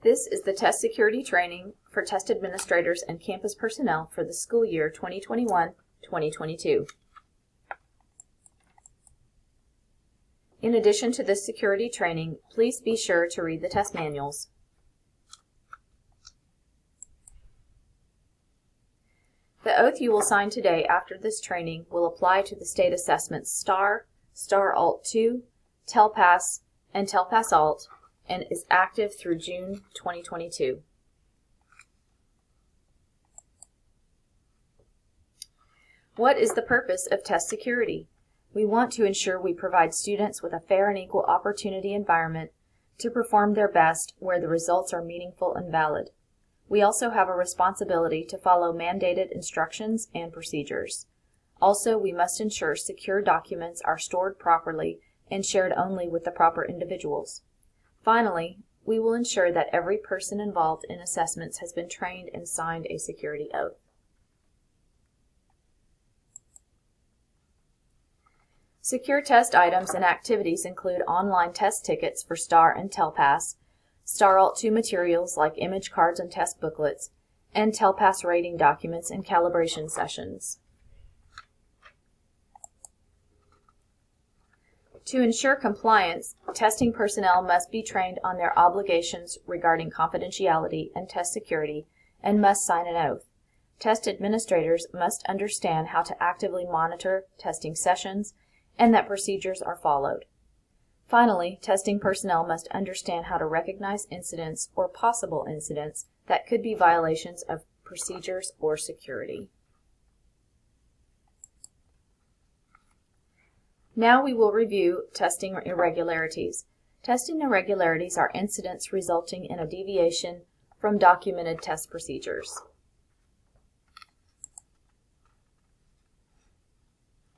This is the test security training for test administrators and campus personnel for the school year 2021-2022. In addition to this security training, please be sure to read the test manuals. The oath you will sign today after this training will apply to the state assessments STAR, STAR Alt 2, TELPAS, and TELPAS Alt, and is active through June 2022. What is the purpose of test security? We want to ensure we provide students with a fair and equal opportunity environment to perform their best where the results are meaningful and valid. We also have a responsibility to follow mandated instructions and procedures. Also, we must ensure secure documents are stored properly and shared only with the proper individuals. Finally, we will ensure that every person involved in assessments has been trained and signed a security oath. Secure test items and activities include online test tickets for STAR and TELPAS, STAR Alt 2 materials like image cards and test booklets, and TELPAS rating documents and calibration sessions. To ensure compliance, testing personnel must be trained on their obligations regarding confidentiality and test security and must sign an oath. Test administrators must understand how to actively monitor testing sessions and that procedures are followed. Finally, testing personnel must understand how to recognize incidents or possible incidents that could be violations of procedures or security. Now we will review testing irregularities. Testing irregularities are incidents resulting in a deviation from documented test procedures.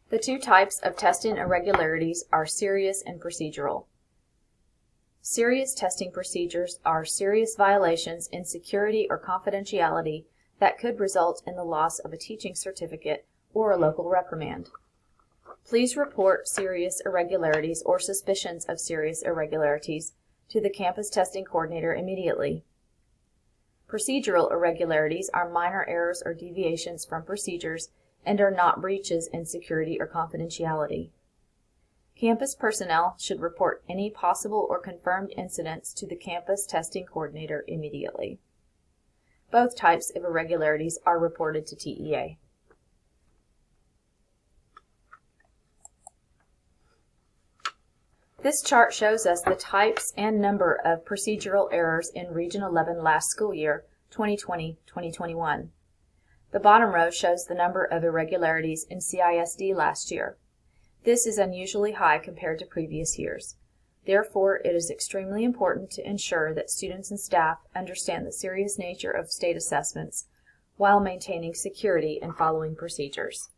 The two types of testing irregularities are serious and procedural. Serious testing procedures are serious violations in security or confidentiality that could result in the loss of a teaching certificate or a local reprimand. Please report serious irregularities or suspicions of serious irregularities to the campus testing coordinator immediately. Procedural irregularities are minor errors or deviations from procedures and are not breaches in security or confidentiality. Campus personnel should report any possible or confirmed incidents to the campus testing coordinator immediately. Both types of irregularities are reported to TEA. This chart shows us the types and number of procedural errors in Region 11 last school year, 2020-2021. The bottom row shows the number of irregularities in CISD last year. This is unusually high compared to previous years. Therefore, it is extremely important to ensure that students and staff understand the serious nature of state assessments while maintaining security and following procedures.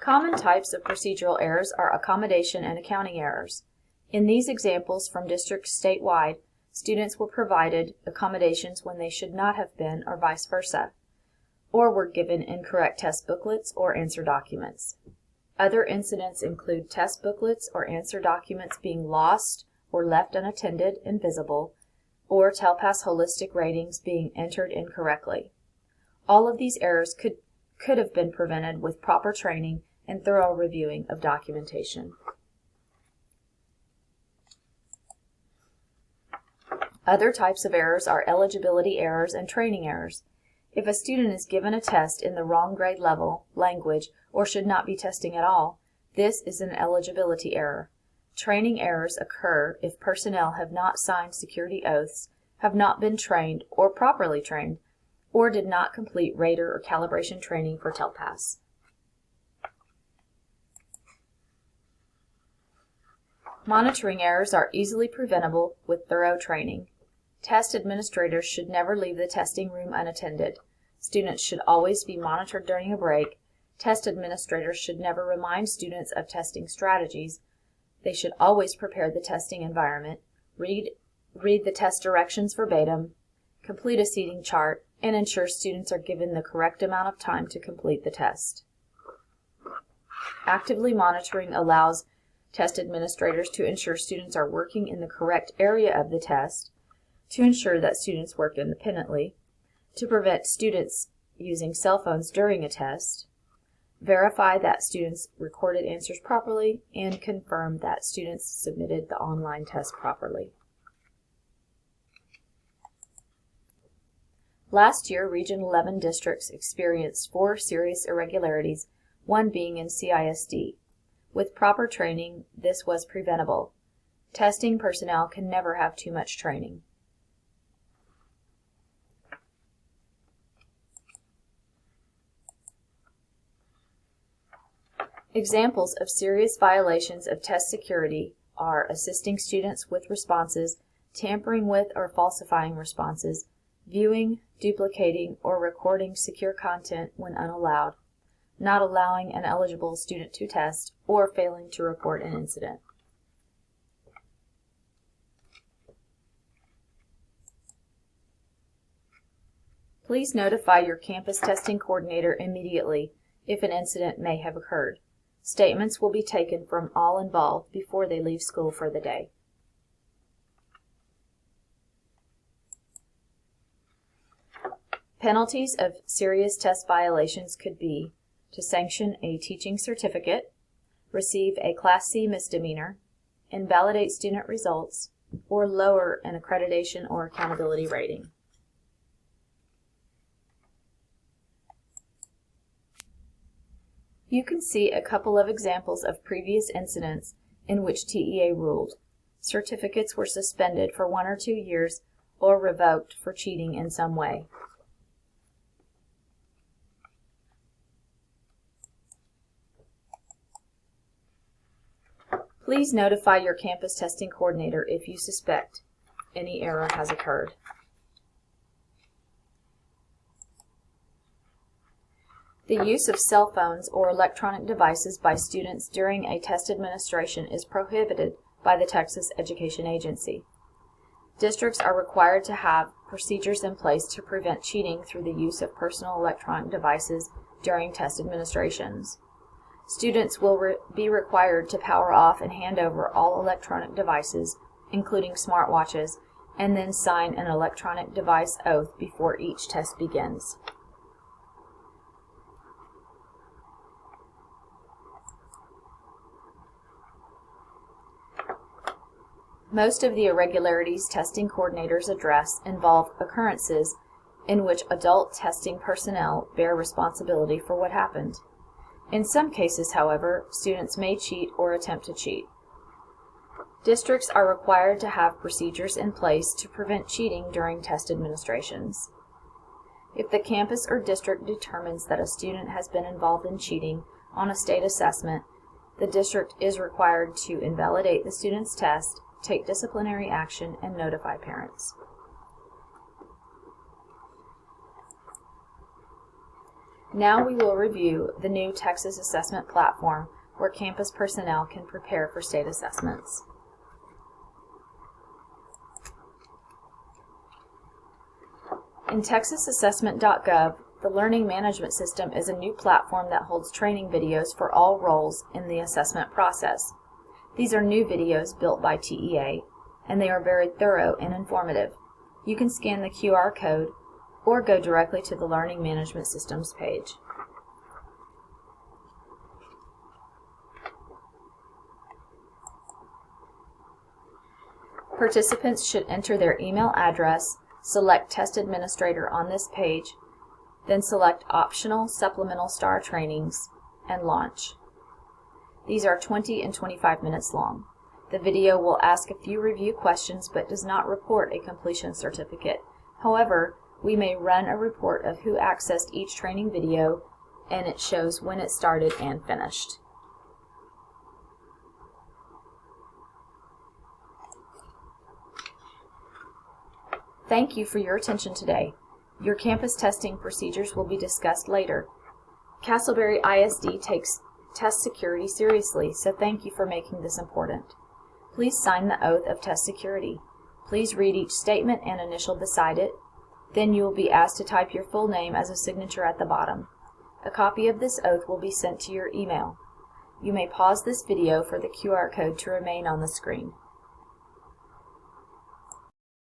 Common types of procedural errors are accommodation and accounting errors. In these examples from districts statewide, students were provided accommodations when they should not have been, or vice versa, or were given incorrect test booklets or answer documents. Other incidents include test booklets or answer documents being lost or left unattended, invisible, or TELPAS holistic ratings being entered incorrectly. All of these errors could have been prevented with proper training and thorough reviewing of documentation. Other types of errors are eligibility errors and training errors. If a student is given a test in the wrong grade level, language, or should not be testing at all, this is an eligibility error. Training errors occur if personnel have not signed security oaths, have not been trained or properly trained, or did not complete rater or calibration training for TELPAS. Monitoring errors are easily preventable with thorough training. Test administrators should never leave the testing room unattended. Students should always be monitored during a break. Test administrators should never remind students of testing strategies. They should always prepare the testing environment, read the test directions verbatim, complete a seating chart, and ensure students are given the correct amount of time to complete the test. Actively monitoring allows test administrators to ensure students are working in the correct area of the test, to ensure that students work independently, to prevent students using cell phones during a test, verify that students recorded answers properly, and confirm that students submitted the online test properly. Last year, Region 11 districts experienced 4 serious irregularities, one being in CISD. With proper training, this was preventable. Testing personnel can never have too much training. Examples of serious violations of test security are assisting students with responses, tampering with or falsifying responses, viewing, duplicating, or recording secure content when unallowed, not allowing an eligible student to test, or failing to report an incident. Please notify your campus testing coordinator immediately if an incident may have occurred. Statements will be taken from all involved before they leave school for the day. Penalties of serious test violations could be to sanction a teaching certificate, receive a Class C misdemeanor, invalidate student results, or lower an accreditation or accountability rating. You can see a couple of examples of previous incidents in which TEA ruled. Certificates were suspended for 1 or 2 years or revoked for cheating in some way. Please notify your campus testing coordinator if you suspect any error has occurred. The use of cell phones or electronic devices by students during a test administration is prohibited by the Texas Education Agency. Districts are required to have procedures in place to prevent cheating through the use of personal electronic devices during test administrations. Students will be required to power off and hand over all electronic devices, including smartwatches, and then sign an electronic device oath before each test begins. Most of the irregularities testing coordinators address involve occurrences in which adult testing personnel bear responsibility for what happened. In some cases, however, students may cheat or attempt to cheat. Districts are required to have procedures in place to prevent cheating during test administrations. If the campus or district determines that a student has been involved in cheating on a state assessment, the district is required to invalidate the student's test, take disciplinary action, and notify parents. Now we will review the new Texas Assessment Platform where campus personnel can prepare for state assessments. In TexasAssessment.gov, the Learning Management System is a new platform that holds training videos for all roles in the assessment process. These are new videos built by TEA, and they are very thorough and informative. You can scan the QR code or go directly to the Learning Management Systems page. Participants should enter their email address, select Test Administrator on this page, then select Optional Supplemental STAR Trainings, and launch. These are 20 and 25 minutes long. The video will ask a few review questions but does not report a completion certificate. However, we may run a report of who accessed each training video, and it shows when it started and finished. Thank you for your attention today. Your campus testing procedures will be discussed later. Castleberry ISD takes test security seriously, so thank you for making this important. Please sign the oath of test security. Please read each statement and initial beside it. Then you will be asked to type your full name as a signature at the bottom. A copy of this oath will be sent to your email. You may pause this video for the QR code to remain on the screen.